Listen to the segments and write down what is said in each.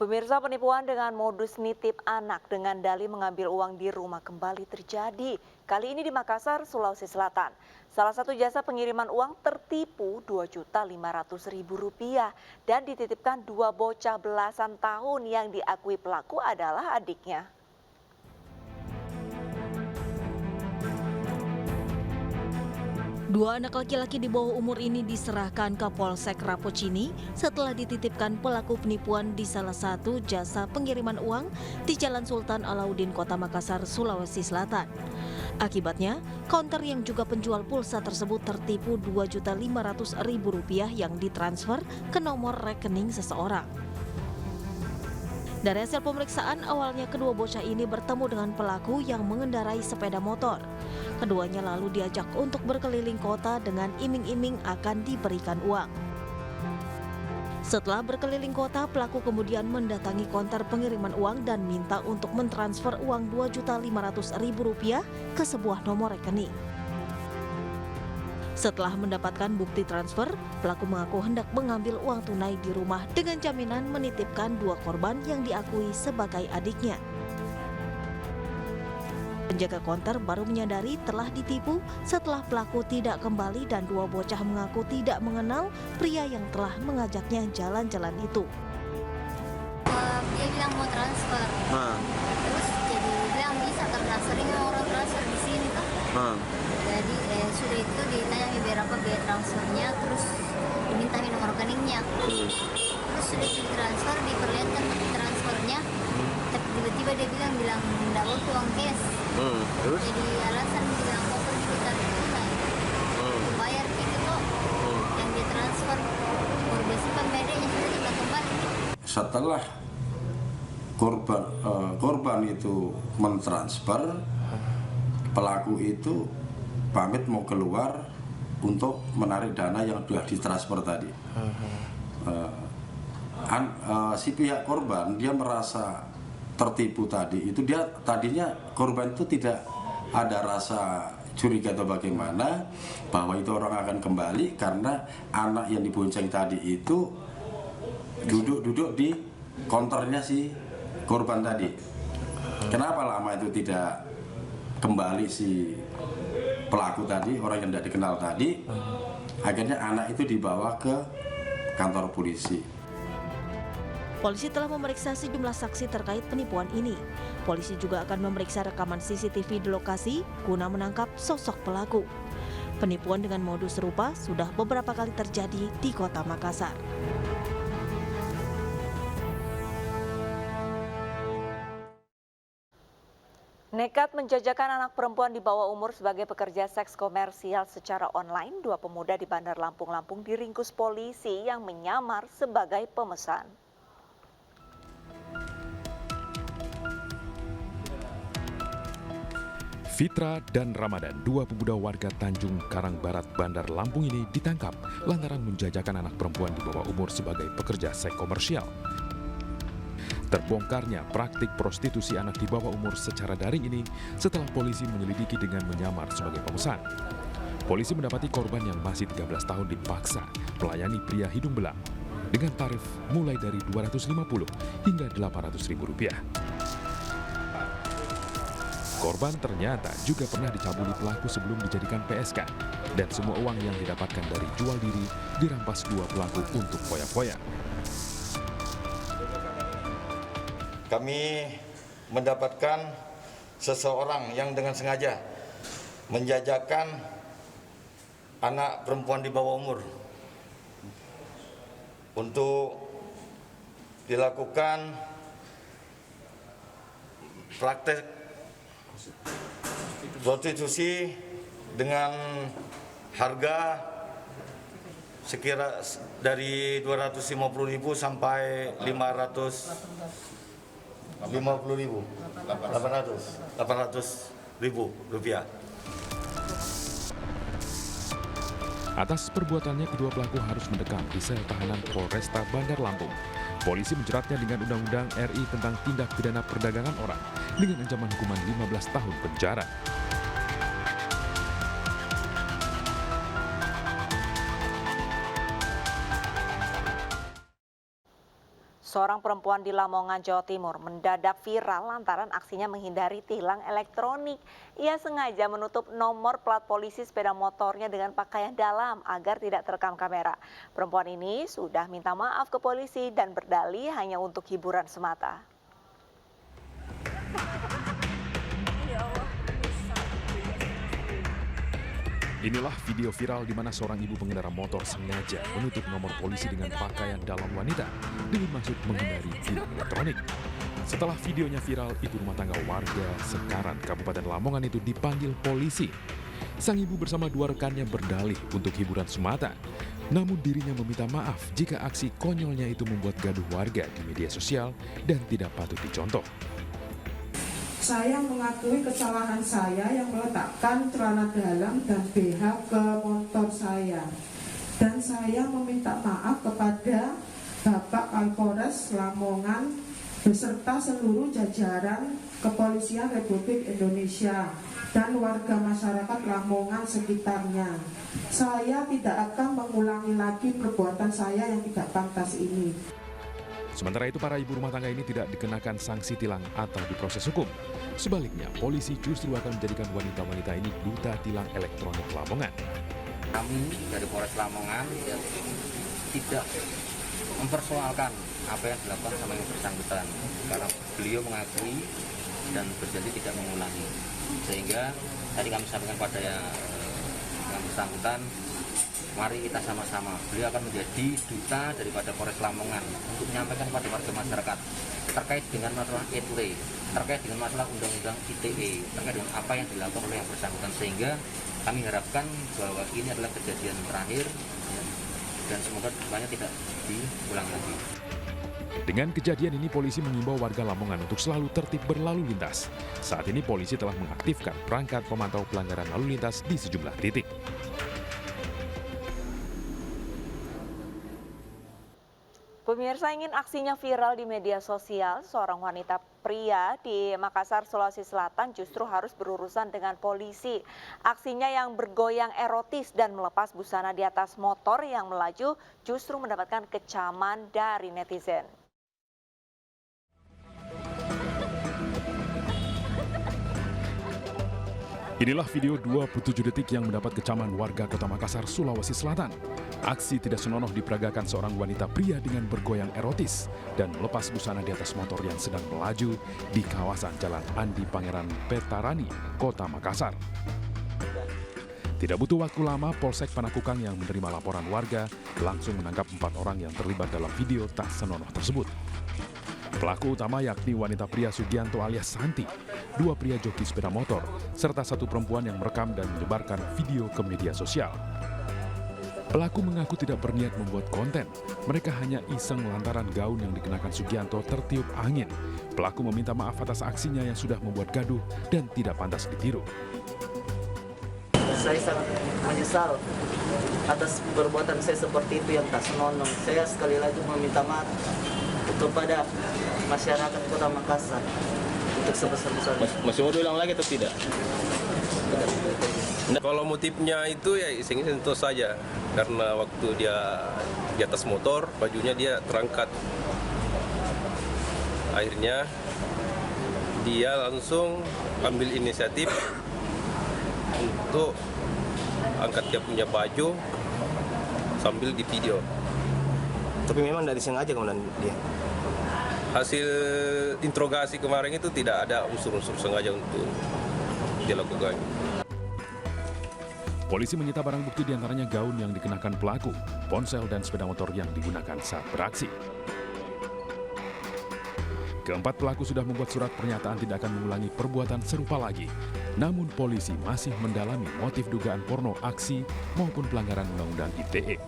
Pemirsa, penipuan dengan modus nitip anak dengan dalih mengambil uang di rumah kembali terjadi. Kali ini di Makassar, Sulawesi Selatan. Salah satu jasa pengiriman uang tertipu Rp2.500.000 dan dititipkan dua bocah belasan tahun yang diakui pelaku adalah adiknya. Dua anak laki-laki di bawah umur ini diserahkan ke Polsek Rapocini setelah dititipkan pelaku penipuan di salah satu jasa pengiriman uang di Jalan Sultan Alauddin, Kota Makassar, Sulawesi Selatan. Akibatnya, konter yang juga penjual pulsa tersebut tertipu Rp2.500.000 yang ditransfer ke nomor rekening seseorang. Dari hasil pemeriksaan, awalnya kedua bocah ini bertemu dengan pelaku yang mengendarai sepeda motor. Keduanya lalu diajak untuk berkeliling kota dengan iming-iming akan diberikan uang. Setelah berkeliling kota, pelaku kemudian mendatangi konter pengiriman uang dan minta untuk mentransfer uang Rp2.500.000 ke sebuah nomor rekening. Setelah mendapatkan bukti transfer, pelaku mengaku hendak mengambil uang tunai di rumah dengan jaminan menitipkan dua korban yang diakui sebagai adiknya. Penjaga konter baru menyadari telah ditipu setelah pelaku tidak kembali dan dua bocah mengaku tidak mengenal pria yang telah mengajaknya jalan-jalan itu. Dia bilang mau transfer, terus jadi bilang bisa karena sering orang transfer di sini kan. Jadi sudah itu ditanya berapa biaya transfernya, terus dimintain nomor rekeningnya. Terus sudah ditransfer, diperlihatkan transfernya, tapi tiba-tiba dia bilang tidak butuh uang cash. Terus? Jadi alasan bilang mau pergi ke tarik tunai, bayar gitu kok, yang dia transfer, baru dia simpan bedanya sudah dia kembali. Setelah korban itu mentransfer, pelaku itu pamit mau keluar untuk menarik dana yang sudah ditransfer tadi. Si pihak korban dia merasa tertipu tadi. Itu dia tadinya korban itu tidak ada rasa curiga atau bagaimana bahwa itu orang akan kembali karena anak yang dibonceng tadi itu duduk di konternya si korban tadi. Kenapa lama itu tidak kembali si pelaku tadi, orang yang tidak dikenal tadi? Akhirnya anak itu dibawa ke kantor polisi. Polisi telah memeriksa sejumlah saksi terkait penipuan ini. Polisi juga akan memeriksa rekaman CCTV di lokasi guna menangkap sosok pelaku. Penipuan dengan modus serupa sudah beberapa kali terjadi di Kota Makassar. Nekat menjajakan anak perempuan di bawah umur sebagai pekerja seks komersial secara online, dua pemuda di Bandar Lampung diringkus polisi yang menyamar sebagai pemesan. Fitra dan Ramadan, dua pemuda warga Tanjung Karang Barat, Bandar Lampung ini ditangkap lantaran menjajakan anak perempuan di bawah umur sebagai pekerja seks komersial. Terbongkarnya praktik prostitusi anak di bawah umur secara daring ini setelah polisi menyelidiki dengan menyamar sebagai pemesan. Polisi mendapati korban yang masih 13 tahun dipaksa melayani pria hidung belang dengan tarif mulai dari Rp250 hingga Rp800.000. Korban ternyata juga pernah dicabuli pelaku sebelum dijadikan PSK dan semua uang yang didapatkan dari jual diri dirampas dua pelaku untuk foya-foya. Kami mendapatkan seseorang yang dengan sengaja menjajakan anak perempuan di bawah umur untuk dilakukan praktek prostitusi dengan harga sekira dari Rp250.000 sampai Rp800.000. Atas perbuatannya, kedua pelaku harus mendekam di sel tahanan Polresta Bandar Lampung. Polisi menjeratnya dengan Undang-Undang RI tentang tindak pidana perdagangan orang dengan ancaman hukuman 15 tahun penjara. Seorang perempuan di Lamongan, Jawa Timur mendadak viral lantaran aksinya menghindari tilang elektronik. Ia sengaja menutup nomor plat polisi sepeda motornya dengan pakaian dalam agar tidak terekam kamera. Perempuan ini sudah minta maaf ke polisi dan berdalih hanya untuk hiburan semata. Inilah video viral di mana seorang ibu pengendara motor sengaja menutup nomor polisi dengan pakaian dalam wanita dengan maksud menghindari tilang elektronik. Setelah videonya viral, ibu rumah tangga warga Sekaran, Kabupaten Lamongan itu dipanggil polisi. Sang ibu bersama dua rekannya berdalih untuk hiburan semata. Namun dirinya meminta maaf jika aksi konyolnya itu membuat gaduh warga di media sosial dan tidak patut dicontoh. Saya mengakui kesalahan saya yang meletakkan celana dalam dan BH ke motor saya. Dan saya meminta maaf kepada Bapak Kapolres Lamongan beserta seluruh jajaran Kepolisian Republik Indonesia dan warga masyarakat Lamongan sekitarnya. Saya tidak akan mengulangi lagi perbuatan saya yang tidak pantas ini. Sementara itu, para ibu rumah tangga ini tidak dikenakan sanksi tilang atau diproses hukum. Sebaliknya, polisi justru akan menjadikan wanita-wanita ini duta tilang elektronik Lamongan. Kami dari Polres Lamongan tidak mempersoalkan apa yang dilakukan sama yang bersangkutan, karena beliau mengakui dan berjanji tidak mengulangi. Sehingga tadi kami sampaikan pada yang bersangkutan, mari kita sama-sama. Beliau akan menjadi duta daripada Polres Lamongan untuk menyampaikan kepada warga masyarakat terkait dengan masalah etle, terkait dengan masalah undang-undang ITE, terkait dengan apa yang dilakukan oleh yang bersangkutan. Sehingga kami harapkan bahwa ini adalah kejadian terakhir dan semoga depannya tidak diulang lagi. Dengan kejadian ini, polisi mengimbau warga Lamongan untuk selalu tertib berlalu lintas. Saat ini polisi telah mengaktifkan perangkat pemantau pelanggaran lalu lintas di sejumlah titik. Pemirsa, ingin aksinya viral di media sosial, seorang wanita pria di Makassar, Sulawesi Selatan justru harus berurusan dengan polisi. Aksinya yang bergoyang erotis dan melepas busana di atas motor yang melaju justru mendapatkan kecaman dari netizen. Inilah video 27 detik yang mendapat kecaman warga Kota Makassar, Sulawesi Selatan. Aksi tidak senonoh diperagakan seorang wanita pria dengan bergoyang erotis dan melepas busana di atas motor yang sedang melaju di kawasan Jalan Andi Pangeran Petarani, Kota Makassar. Tidak butuh waktu lama, Polsek Panakukang yang menerima laporan warga langsung menangkap 4 orang yang terlibat dalam video tak senonoh tersebut. Pelaku utama yakni wanita pria Sugianto alias Santi, 2 pria joki sepeda motor, serta 1 perempuan yang merekam dan menyebarkan video ke media sosial. Pelaku mengaku tidak berniat membuat konten, mereka hanya iseng lantaran gaun yang dikenakan Sugianto tertiup angin. Pelaku meminta maaf atas aksinya yang sudah membuat gaduh dan tidak pantas ditiru. Saya sangat menyesal atas perbuatan saya seperti itu yang tak senonoh. Saya sekali lagi meminta maaf kepada masyarakat Kota Makassar untuk sebesar-besarnya. Masih mau diulang lagi atau tidak? Kalau motifnya itu ya iseng-iseng itu saja, karena waktu dia di atas motor bajunya dia terangkat. Akhirnya dia langsung ambil inisiatif untuk angkat dia punya baju sambil di video. Tapi memang dari sengaja kemudian dia. Hasil interogasi kemarin itu tidak ada unsur-unsur sengaja untuk dilakukan. Polisi menyita barang bukti diantaranya gaun yang dikenakan pelaku, ponsel dan sepeda motor yang digunakan saat beraksi. Keempat pelaku sudah membuat surat pernyataan tidak akan mengulangi perbuatan serupa lagi. Namun polisi masih mendalami motif dugaan porno aksi maupun pelanggaran undang-undang ITE.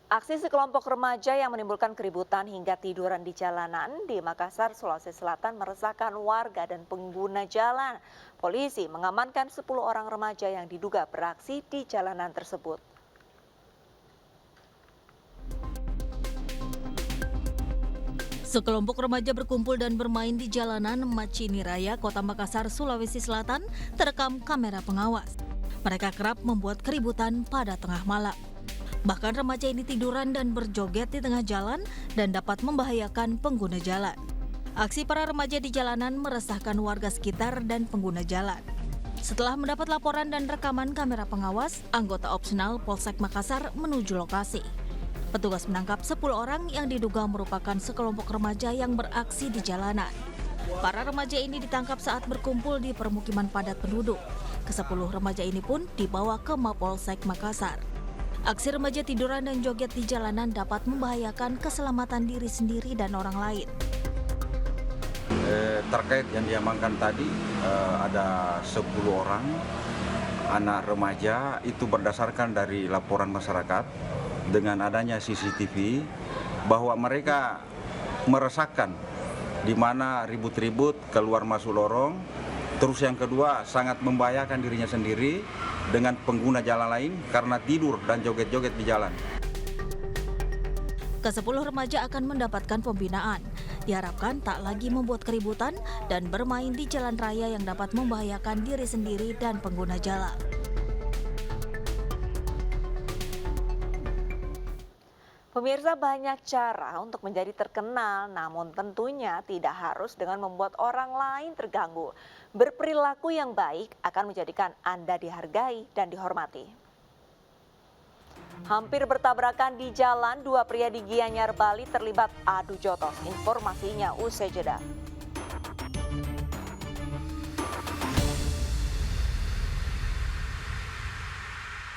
Aksi sekelompok remaja yang menimbulkan keributan hingga tiduran di jalanan di Makassar, Sulawesi Selatan meresahkan warga dan pengguna jalan. Polisi mengamankan 10 orang remaja yang diduga beraksi di jalanan tersebut. Sekelompok remaja berkumpul dan bermain di jalanan Macini Raya, Kota Makassar, Sulawesi Selatan, terekam kamera pengawas. Mereka kerap membuat keributan pada tengah malam. Bahkan remaja ini tiduran dan berjoget di tengah jalan dan dapat membahayakan pengguna jalan. Aksi para remaja di jalanan meresahkan warga sekitar dan pengguna jalan. Setelah mendapat laporan dan rekaman kamera pengawas, anggota opsional Polsek Makassar menuju lokasi. Petugas menangkap 10 orang yang diduga merupakan sekelompok remaja yang beraksi di jalanan. Para remaja ini ditangkap saat berkumpul di permukiman padat penduduk. Ke-10 remaja ini pun dibawa ke Mapolsek Makassar. Aksi remaja tiduran dan joget di jalanan dapat membahayakan keselamatan diri sendiri dan orang lain. Terkait yang diamankan tadi ada 10 orang anak remaja, itu berdasarkan dari laporan masyarakat dengan adanya CCTV bahwa mereka meresahkan di mana ribut-ribut keluar masuk lorong. Terus yang kedua sangat membahayakan dirinya sendiri dengan pengguna jalan lain karena tidur dan joget-joget di jalan. Ke-10 remaja akan mendapatkan pembinaan. Diharapkan tak lagi membuat keributan dan bermain di jalan raya yang dapat membahayakan diri sendiri dan pengguna jalan. Pemirsa, banyak cara untuk menjadi terkenal, namun tentunya tidak harus dengan membuat orang lain terganggu. Berperilaku yang baik akan menjadikan Anda dihargai dan dihormati. Hampir bertabrakan di jalan, dua pria di Gianyar, Bali terlibat adu jotos. Informasinya usai jeda.